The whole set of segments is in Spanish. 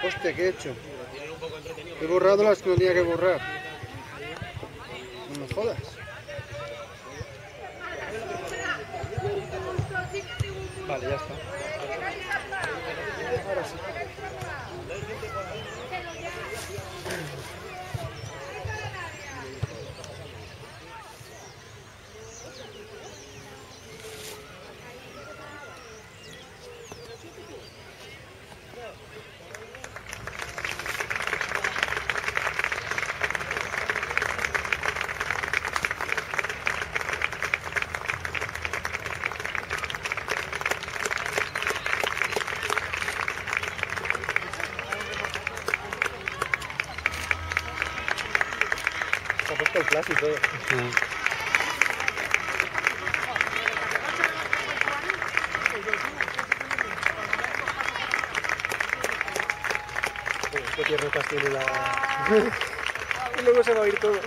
Hostia, ¿qué he hecho? He borrado las que no tenía que borrar. No me jodas. Vale, ya está. Ahora sí. Se ha puesto el flash y todo. Qué tiernetas tiene la... Y luego se va a oír todo.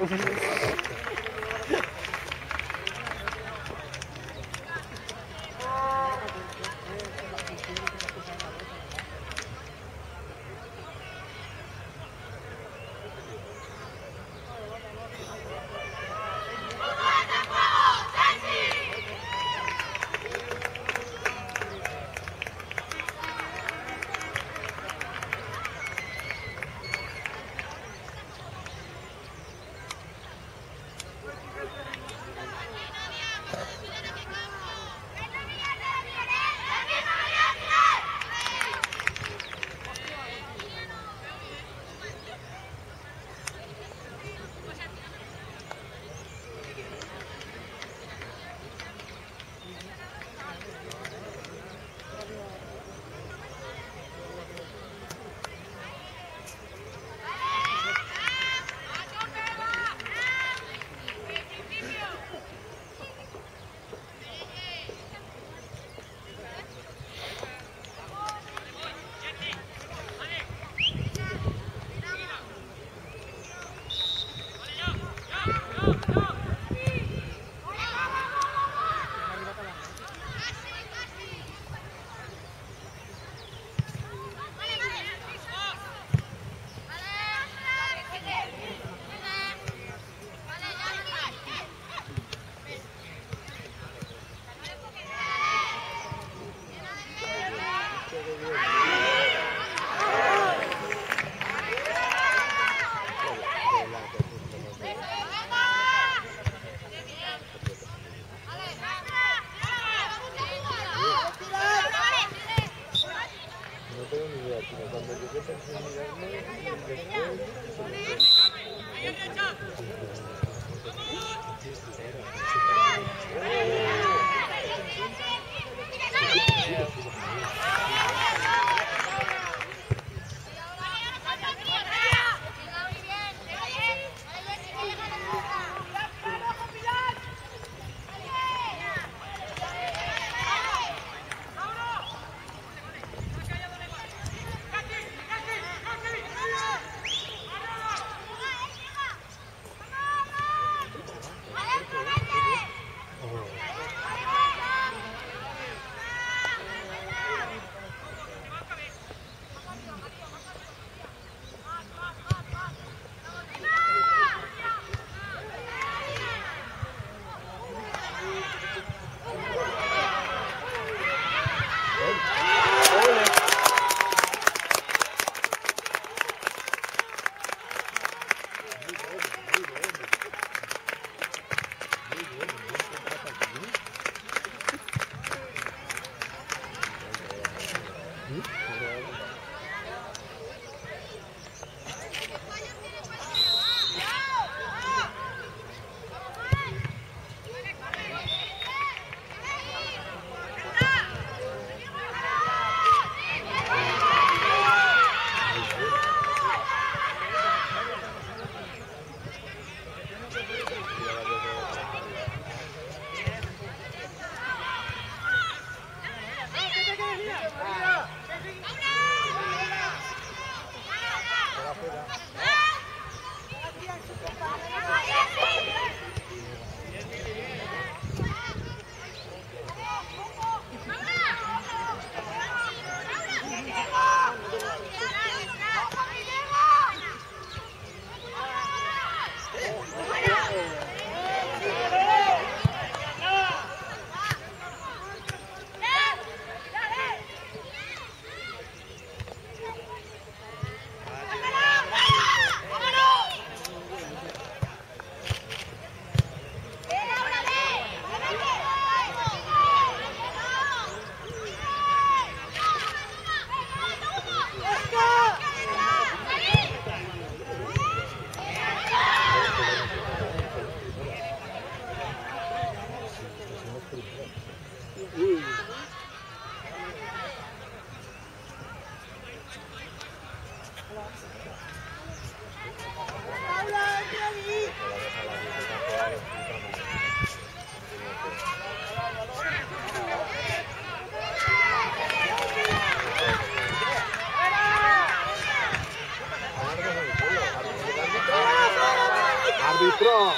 árbitro.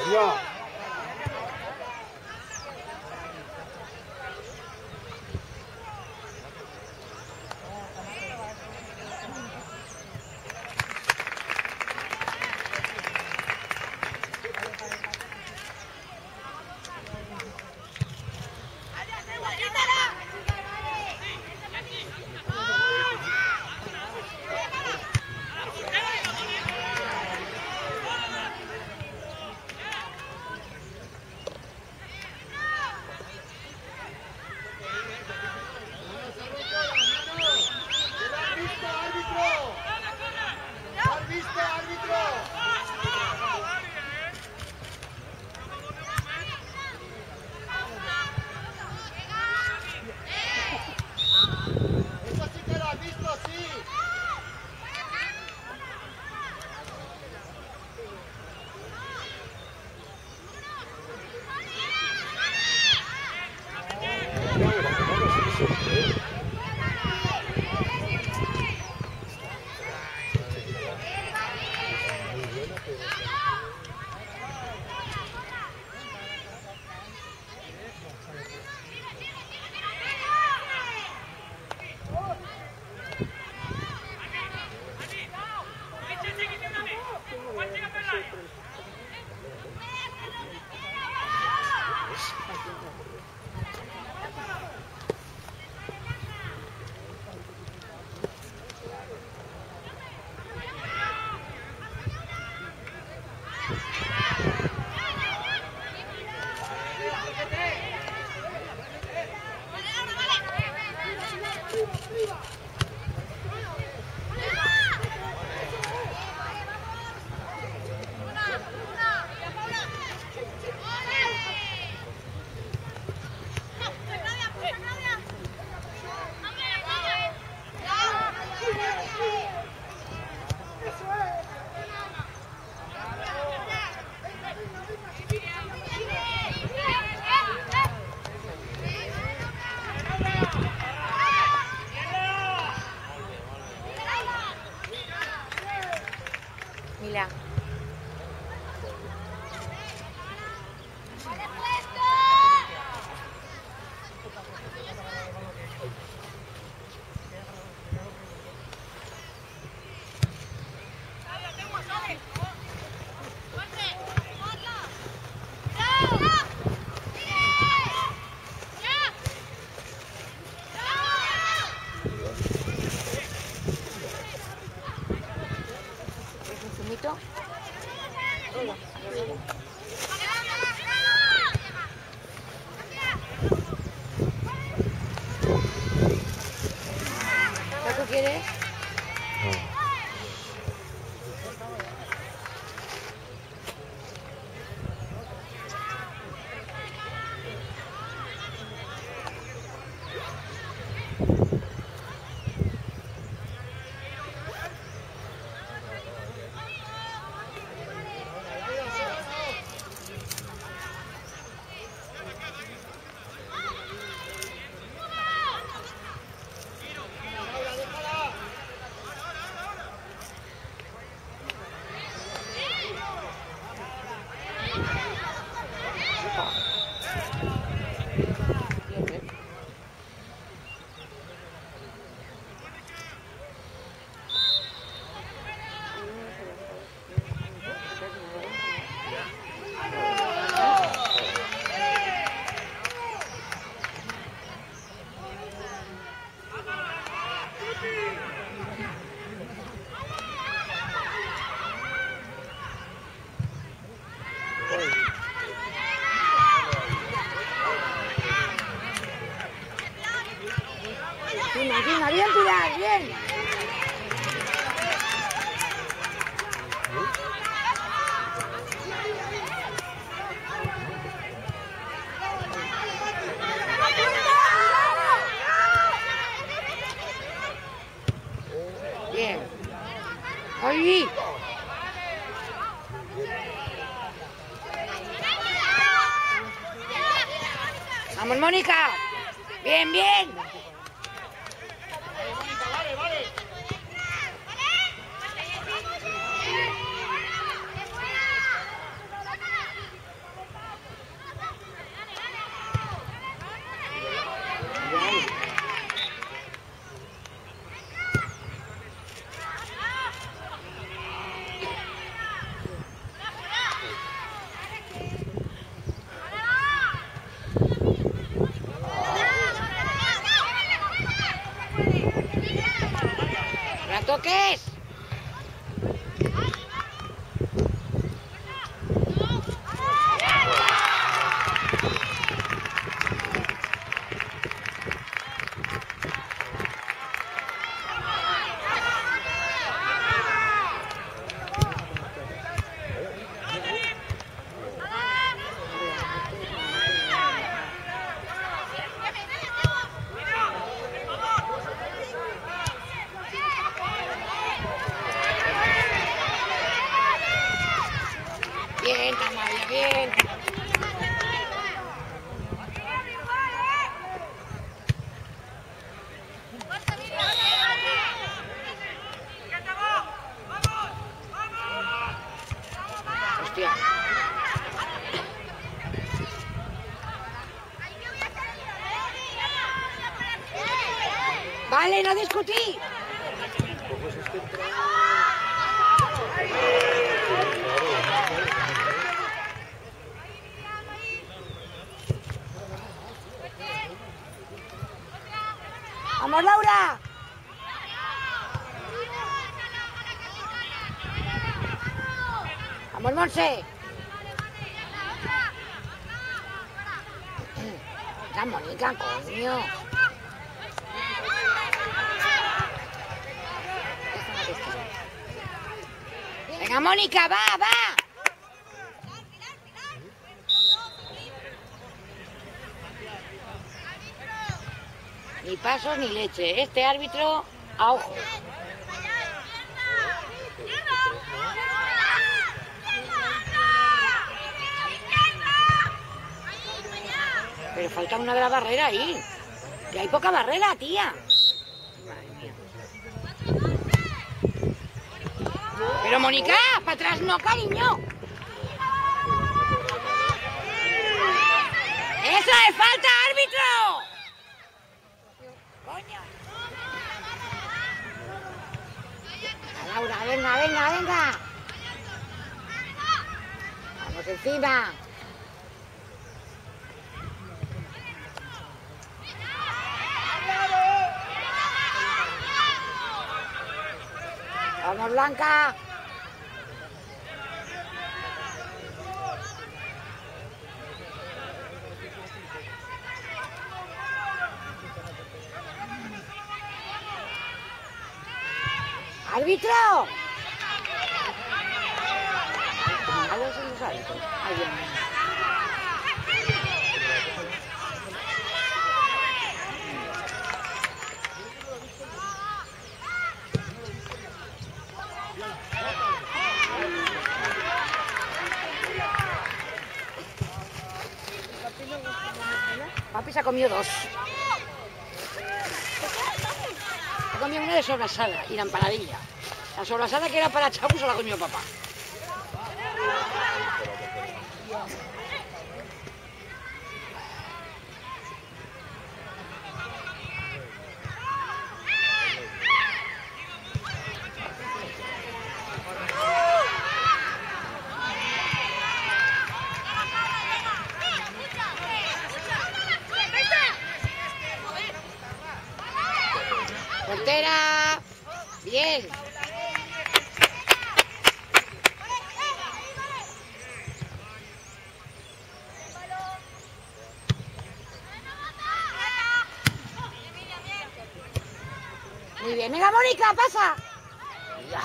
Señor. Mila. ¿Tú quieres? No. Encima, bien, Pilar, bien. Bien. ¡Ay! ¡Vamos, Mónica! ¡Bien, bien! toques. Bien, Tamayo, bien. Hostia. Vale, no discutí. Pues es que entra... ¡Vamos, Laura! ¡Vamos, Monse! ¡La Mónica, coño! ¡Venga, Mónica, va, va! Ni pasos ni leche. Este árbitro, a ojo. Pero falta una de la barrera ahí. Que hay poca barrera, tía. Pero Mónica, para atrás no, cariño. ¡Eso es falta, árbitro! Coño. Laura, venga, venga, venga. Vamos encima. Vamos, Blanca. ¡Árbitro! Malos son los árbitros. Ay, Dios mío. Papi se ha comido dos. Se ha comido una de sobrasada y la empanadilla. La sobrasada que era para Chapu se la ha comido papá. Portera. Bien. Muy bien. Venga, Mónica, pasa. Ya.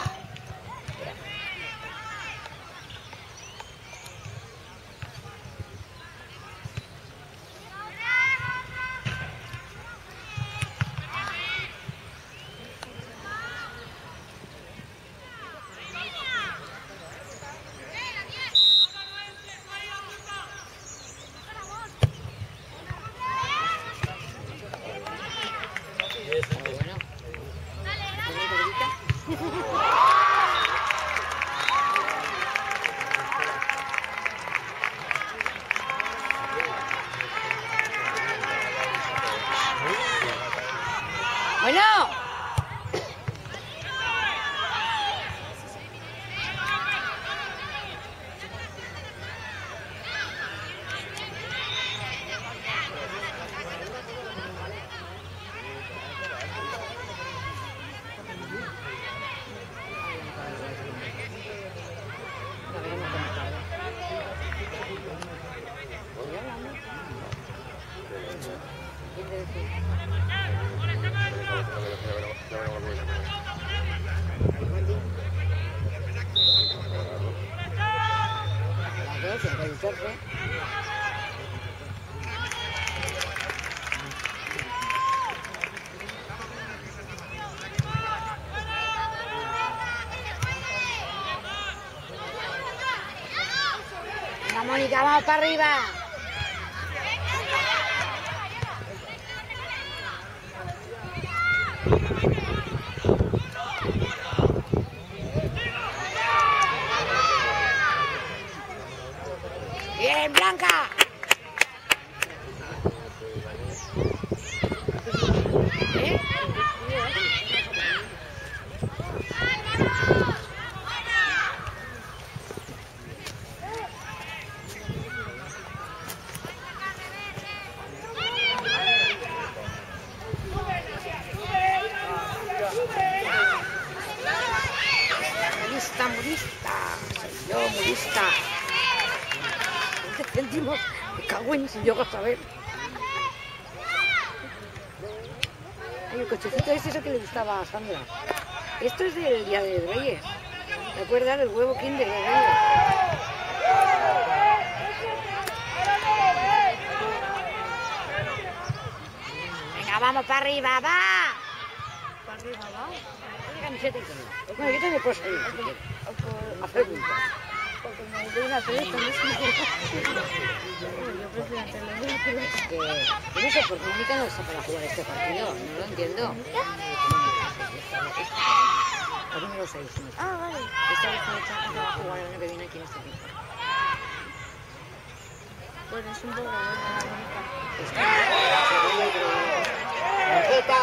Bueno. 14. Venga, Mónica, vamos para arriba. Bien, Blanca. ¿Eh? Murista. Soy yo, murista. 20 céntimos. Me cago en si yo a saber. Ay, el cochecito este es el que le gustaba a Sandra. Esto es del Día de Reyes. ¿Te acuerdas del huevo Kinder de Reyes? Venga, vamos para arriba, va. ¿Para arriba, va? Camiseta y todo. Bueno, yo también puedo salir si quieres. A preguntar. Porque me doy una pelota, no sé. Yo prefiero hacerlo. Que yo no sé por qué Mónica no está para jugar este partido. No lo entiendo. El número 6. Ah, vale. Esta vez no va a jugar el año que viene aquí en este equipo. Pues es un poco buena la Mónica. ¡Tarjeta!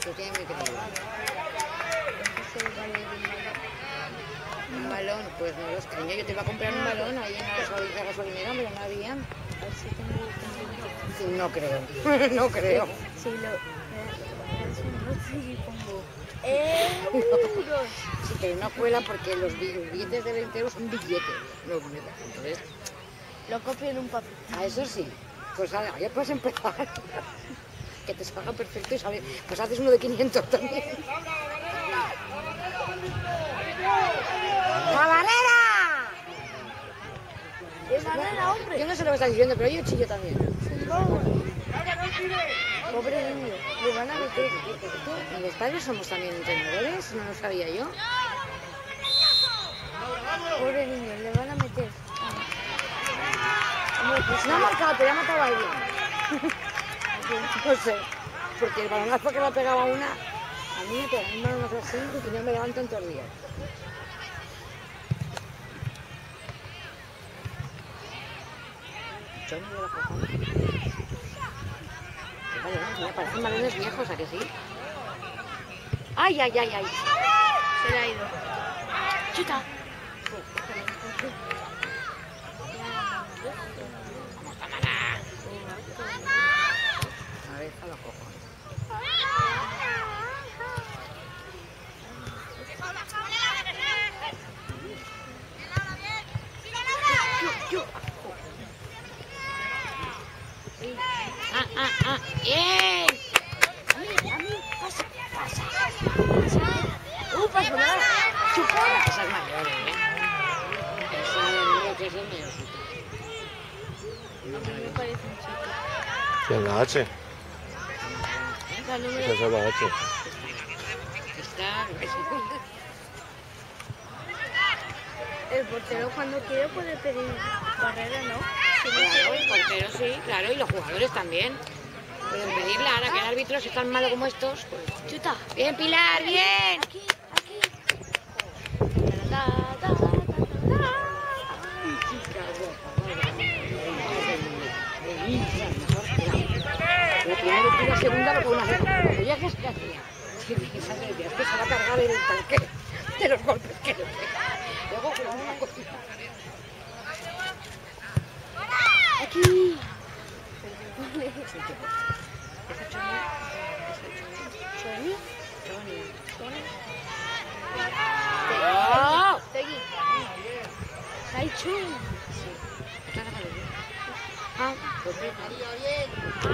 Lo tiene muy creído. Un balón, pues no los cariño. Yo te iba a comprar un balón ahí en la gasolinera, pero no había. A ver si tengo. No creo. No creo. Si lo. Y pongo. ¡Euros! Sí, pero no cuela porque los billetes de 20 euros son billetes. No, entonces, Lo copio en un papel. a eso sí. Pues ya puedes empezar. Que te salga perfecto y sabes. Pues haces uno de 500 también. ¡La barrera! ¡Es barrera, hombre! Yo no sé lo que estás diciendo, pero yo chillo también. Pobre niño, le van a meter. ¿Y los padres somos también entrenadores? No lo sabía yo. Pobre niño, le van a meter. Hombre, pues No ha marcado, pero ha matado a alguien. No sé, porque el balonazo que le ha pegado a una, a mí me pegan un balonazo así y no me levanto en todos los días. Johnny de la Cojona. Me parecen balones viejos, ¿a que sí? ¡Ay, ay, ay, ay! se le ha ido. ¡Chuta! ¡Vamos, Tamara! A ver, a la cojo. ¡Bien! A mí, pasa. Pasa nada. Chupona. Esa es mayor, Esa es que es el mayorcito. A mí me parece un chico. ¿Quién la H? La número. Esa es la H. Está... El portero cuando quiere puede pedir barrera, ¿no? Claro, el portero sí, claro, y los jugadores también. Pueden pedirla, ahora que el árbitro es tan malo como estos, pues... ¡Chuta! ¡Bien, Pilar, bien! Aquí. Ta, ta, ta, ta, ta. Ay, chica, la primera y la segunda lo que una hacer. Cuando llegues, ¿qué hacía? Es que se va a cargar el tanque de los golpes que le pega. Luego jugamos una cosita. Aquí. ¡Oh! Tegui. Saichun.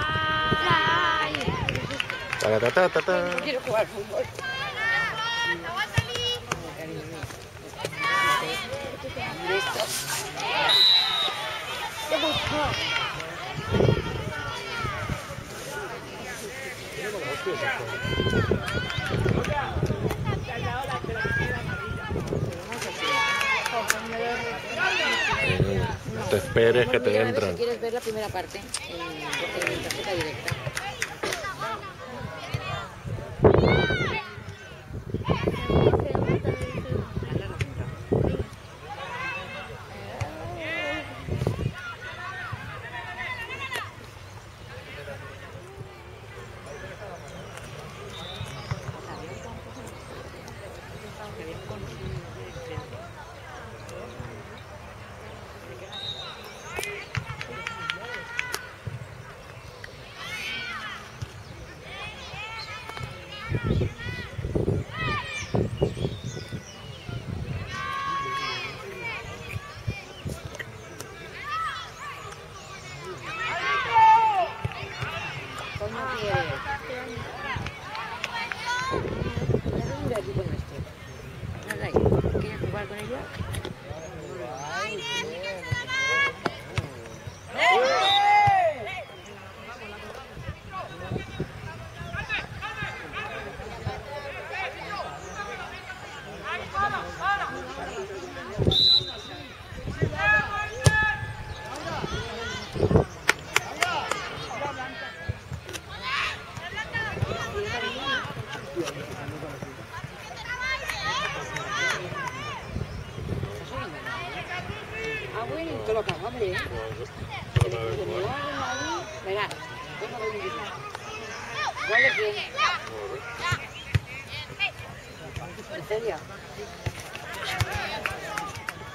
¡Ay! Ta-ta-ta-ta-ta. No quiero jugar al fútbol. Listo. ¿Qué pasó? No te esperes que te entran. Si quieres ver la primera parte en tarjeta directa. ¿Quieres jugar con ella? Te lo cago, hombre, ¿eh? Verás, tengo que vivir. ¿Cuál de quién? ¿En serio?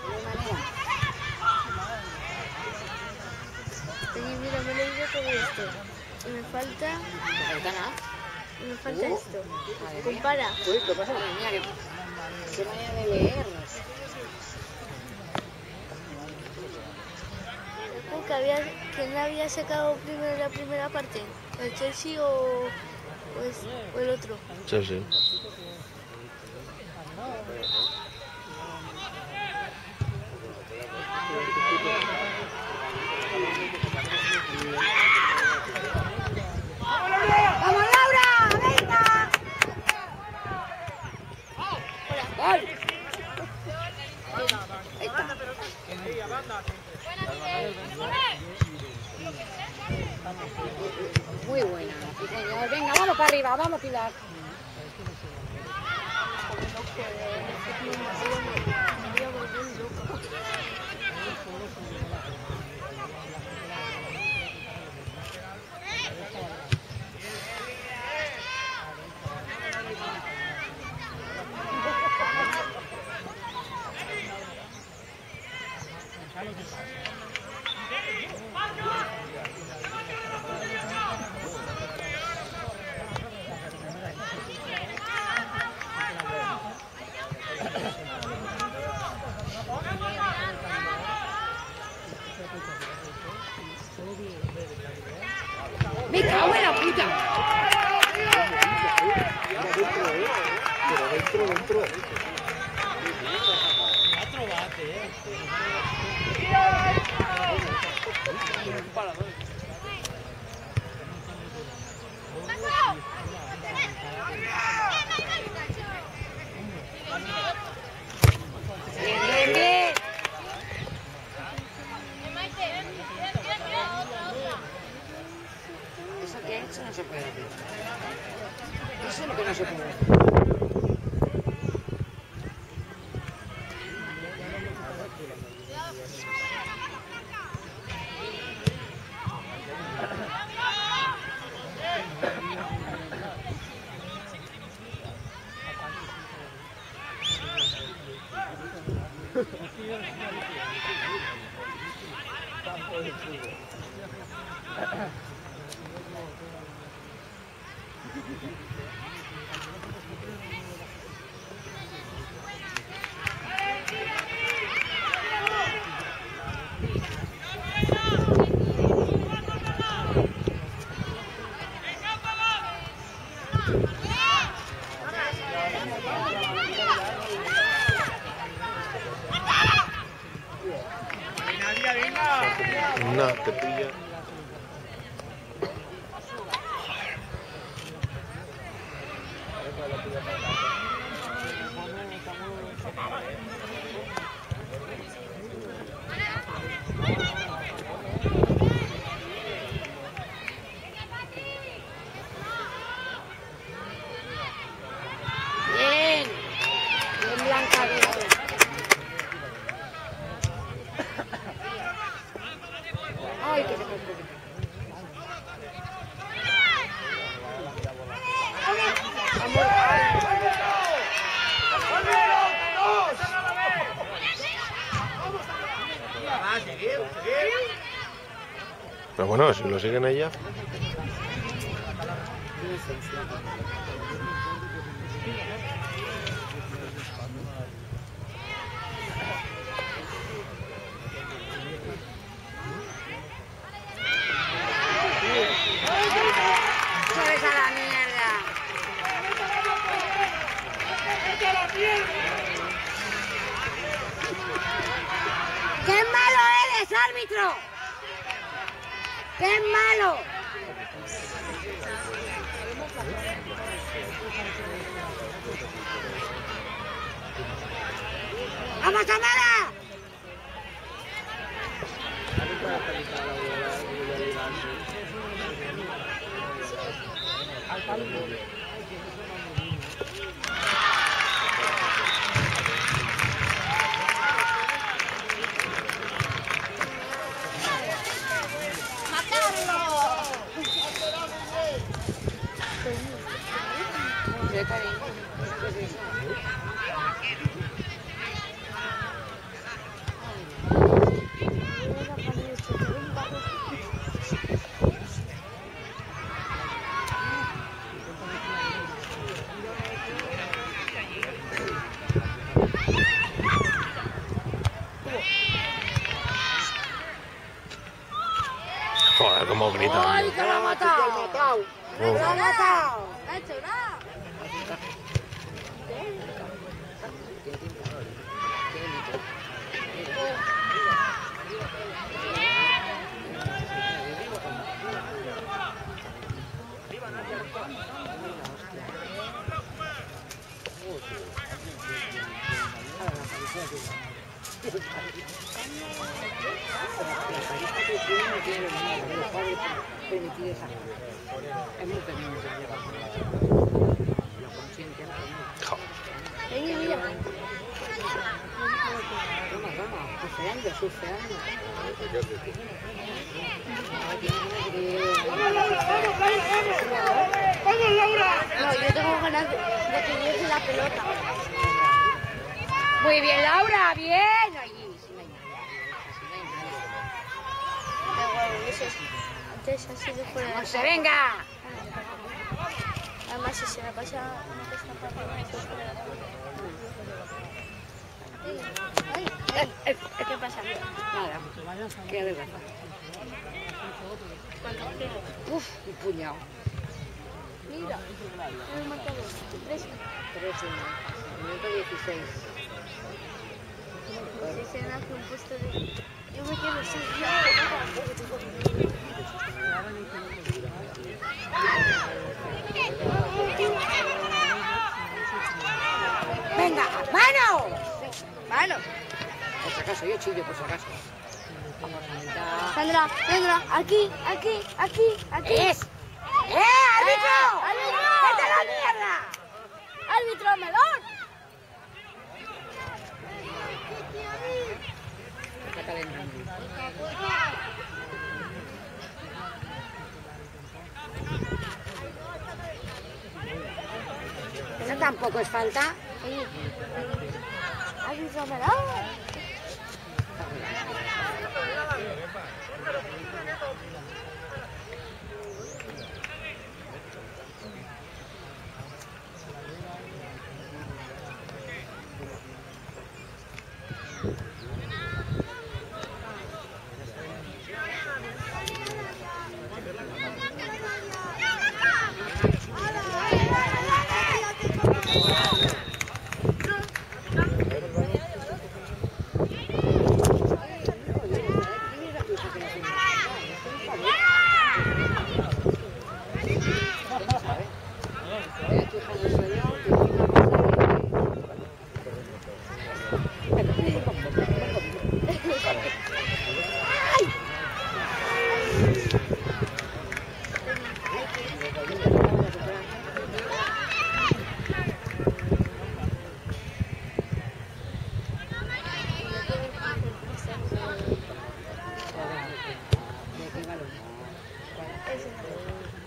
¿De manera? Oye, mira, me lo digo todo esto. Y me falta... ¿Te falta nada? Y me falta esto. Madre mía. Compara. Uy, ¿qué pasa? Madre mía, qué manera de leer. ¿Quién había sacado primero la primera parte? ¿El Chelsea o el otro? Chelsea. ¡Vamos, Laura! ¡Venga! ¡Gol! Ahí está. Muy buena, sí señor. Venga, vamos para arriba, vamos Pilar. ¡Me cago en la puta! Dentro. Bien. ¿Eso qué? Eso no se puede hacer. Eso es lo que no se puede hacer. Nada, te pilla. Bien. Bien blanca, bien. Ay, que se confunde. Amor, ay. Pero bueno, si lo siguen ella. ¡Sabes a la mierda! ¡Qué malo eres, árbitro! ¡Qué malo! ¡Vamos, Tamara! Joder, cómo gritan. ¡Ay, que lo ha matado! ¡Lo ha matado! No ha hecho nada. Venga, mira. Surfeando. ¡Vamos, Laura! No, yo tengo ganas de que llegue la pelota. Muy bien, Laura, bien. Allí, sí, Antes así de fuera. Monse, venga. Además, si se la pasa esta parte, ¿qué pasa? Nada, qué vergüenza. Uf, un puñado. Mira, el marcador. 3. 13, minuto 16. Si se nace un puesto de... Yo me quedo sin... Venga, mano. Mano. Por si acaso, yo chillo, por si acaso. Vamos a mitad. Sandra, Sandra, aquí. ¡Es! ¡Árbitro! ¡Árbitro! ¡Vete a la mierda! ¡Árbitro, melón! Está calentando. Eso tampoco es falta. ¡Árbitro, melón!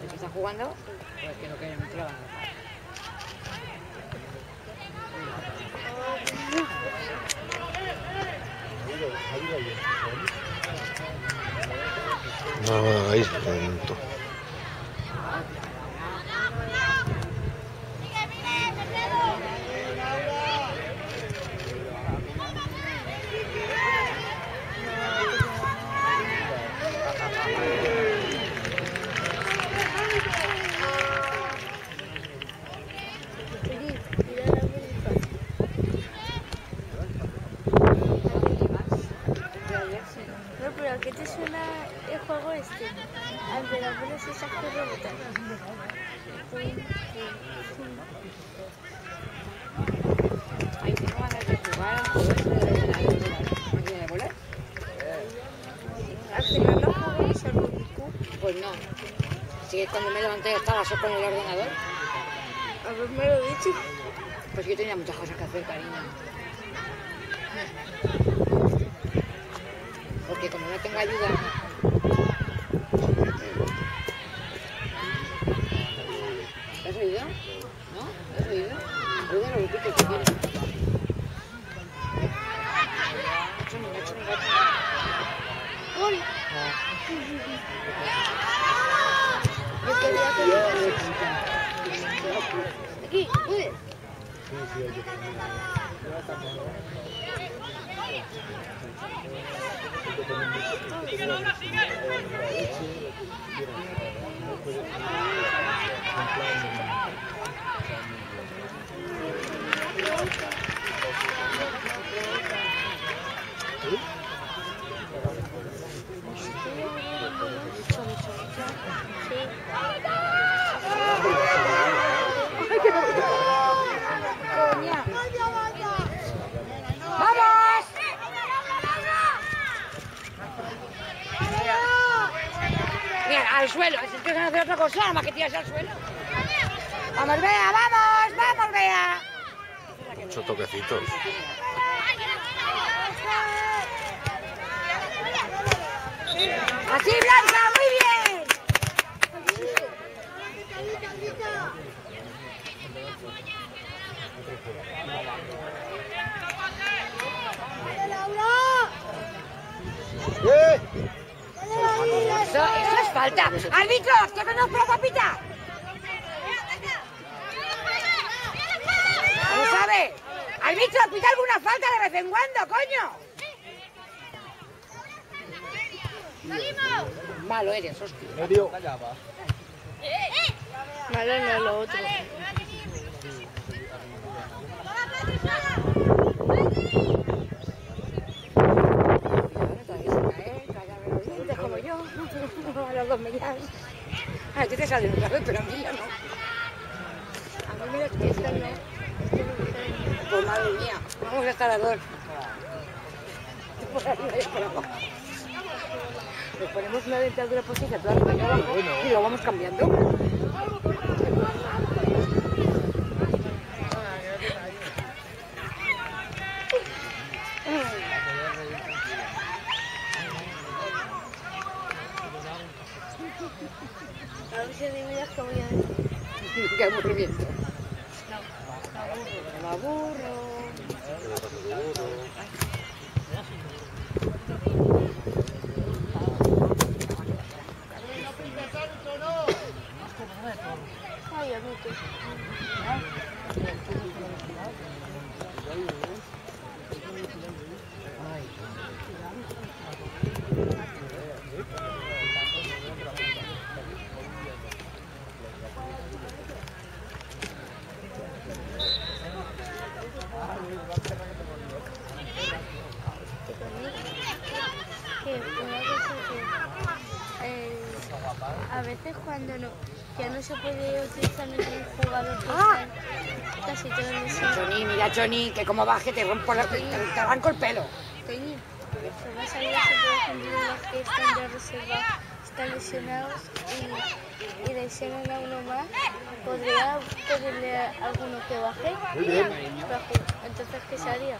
¿El que está jugando? Pues que no quieren entrar. No hagáis tonto. No, pero ¿a qué te suena el juego este? Al de las bolas esas que rebotan. Ahí tengo ganas de jugar al juego este de la máquina de volar. Al final no juguéis al Rubik's Cube. Pues no. Así que cuando me levanté estaba solo con el ordenador. Haberme lo dicho. Pues yo tenía muchas cosas que hacer, cariño. Porque como no tengo ayuda... ¿Lo has oído? ¿No? ¿Lo has oído? Oiga, lo repito si quieres. ¡Gol! Yo quería que aquí, uy. ¡Vamos! Mira, al suelo. Si es que no hacer otra cosa, nada más que tirarse al suelo. ¡Vamos, Bea! ¡Vamos! ¡Vamos, Bea! Muchos toquecitos. ¡Así, Blanca! ¡Muy bien! Eso es falta. ¡Árbitro! ¡Que no nos papita! Vamos a ver. ¡Árbitro! ¡Pita alguna falta de vez en cuando, coño! Malo eres, hostia. Medio. Malo no, lo otro. Como yo, a los 2 millas. A ti te sale otra vez, pero a mí ya no. A mí me lo que esta no. Pues madre mía, vamos a estar a 2. Por arriba y por abajo. Le ponemos una dentadura postiza toda arriba y abajo y lo vamos cambiando. A ver si adivinas que voy a decir. Qué aburrimiento. Me aburro. Ay, amigo. A veces cuando no, ya no se puede utilizar ningún jugador casi todo el deseo. Johnny, mira Johnny, que como baje te rompo te arranco el pelo. Toñi, pero vas a ver si por ejemplo los que están de reserva están lesionados y lesionan a uno más. ¿Podría pedirle a alguno que baje? Muy bien. Entonces, ¿qué se haría?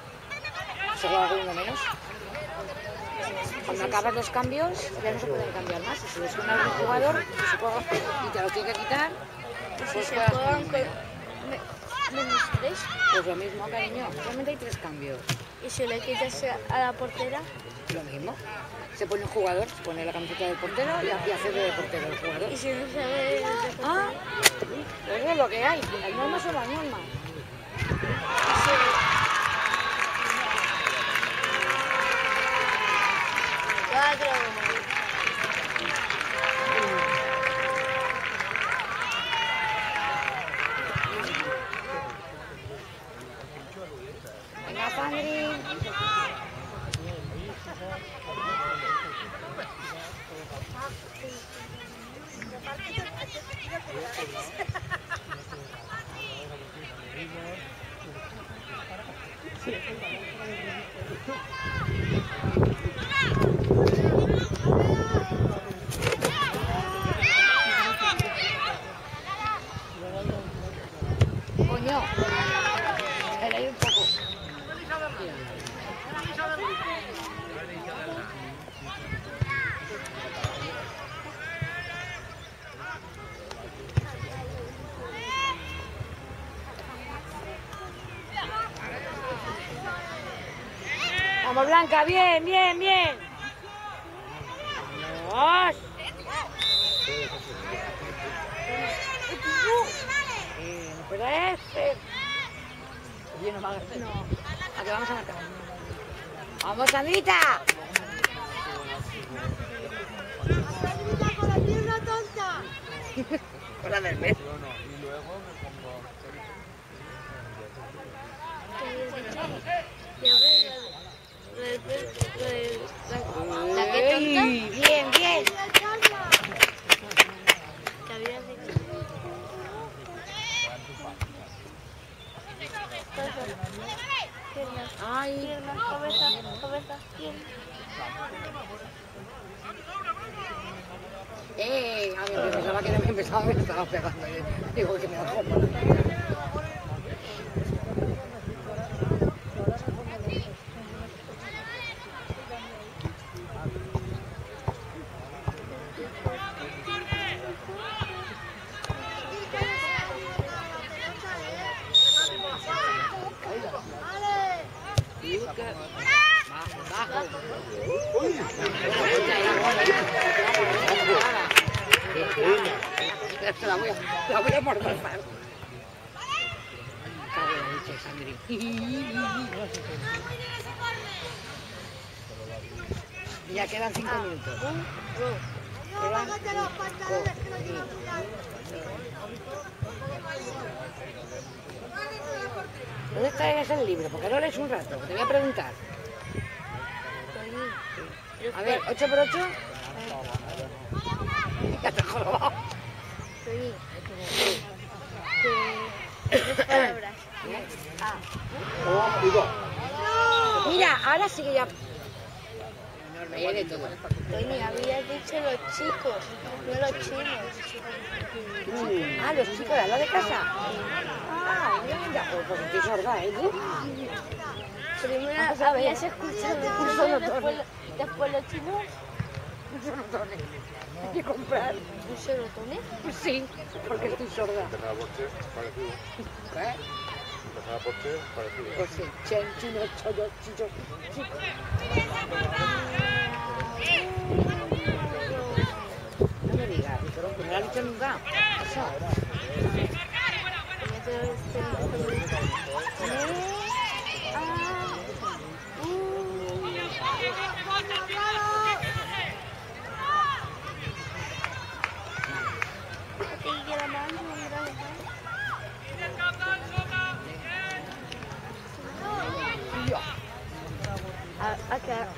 Solo alguno menos. Cuando acabas los cambios, ya no se pueden cambiar más. Si se lesiona algún jugador se juega y te lo tiene que quitar, Si pues se juegas juegan con- con menos 3 pues lo mismo, cariño. Solamente hay 3 cambios. y si le quitas a la portera, Lo mismo. Se pone un jugador, se pone la camiseta del portero y hace de portero el jugador. y si no sabe Ah, eso es lo que hay. Las normas son las normas. cuatro. Venga, Sandri. Coño. Espera ahí un poco. Vamos, Blanca, bien, bien, bien. Vamos. No puede ser. Oye, no me hagas no. ¿A qué vamos a marcar? ¡Vamos, Sandrita! ¡Con la pierna tonta! Con la del mes. ¿La que tonta? ¡Ey! Bien, bien. ¿Te habías dicho? Piernas, Ay. piernas, cabeza, cabeza, piernas. A mí pensaba que no me estaba pegando. Digo que me da como. La voy a morder. Cago en la leche, Sandri. Ya quedan 5 minutos. ¡No, bájate los pantalones que no llevan cuidado! ¿Dónde está el libro? Porque no lees un rato. Te voy a preguntar. A ver, 8 por 8. Ya te he jorobado. Tres palabras. Mira, ahora sí que ya. Me lleve todo. Toñi, habías dicho los chicos, no los chinos. Los chicos de al lado de casa. Mira, pues estoy sorda, ¿eh? Primero habías escuchado los chinos, después los chinos. Un sorotone. Hay que comprar. ¿Un serotone? Sí, porque estoy sorda. Empezaba por Che, parecido. ¿Qué? Empezaba por Che, parecido. Pues sí, chen, chino, chollo, chicho, chico. No me digas, Víctor, que no lo has dicho nunca. Eso.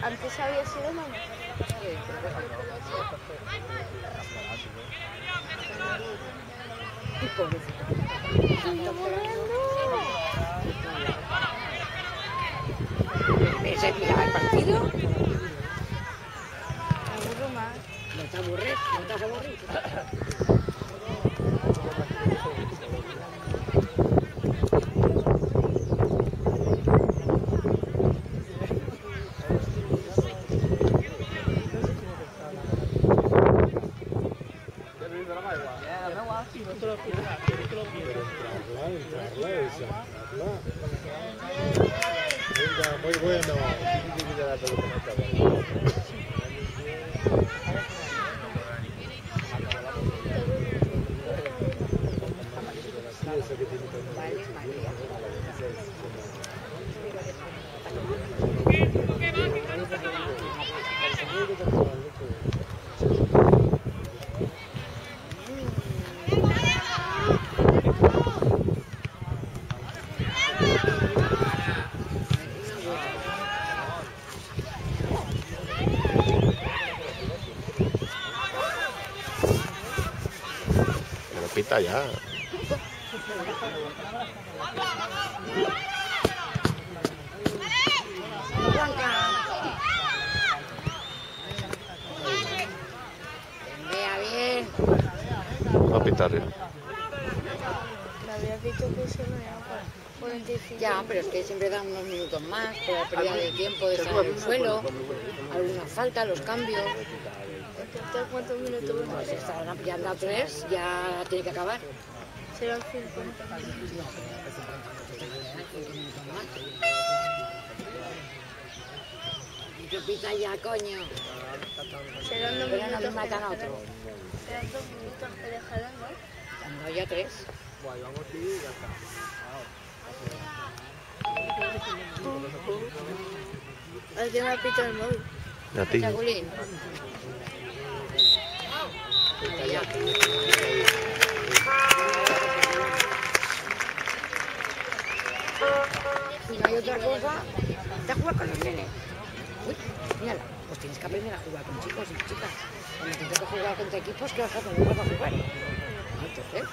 Antes había sido mamá. ¿Ese es el partido? Aburro más. ¿No te aburres? ¿No te has aburrido? Venga, muy bueno. Quita la pelota. Vale, María. Me lo pita ya. Vea bien. Va a pitar ya. Me habías dicho que solo era 45. Ya, pero es que siempre dan unos minutos más por la pérdida de tiempo de estar en el suelo, alguna falta, los cambios. Entonces, ¿cuántos minutos van a Pues ser? ya han dado 3, ya tiene que acabar. Serán 50. Y que pita ya, coño. Serán 2 Pero no minutos. me matan a otro. Serán 2 minutos que dejarán, ¿no? Han dado ya 3. Alguien me ha pitado el móvil. A ti. Chagulín. Pita ya. Si no hay otra cosa, te jugar con los nenes. Uy, mírala. Pues tienes que aprender a jugar con chicos y chicas. Cuando te toca jugar contra equipos, ¿qué vas a hacer? No vas a jugar. Entonces,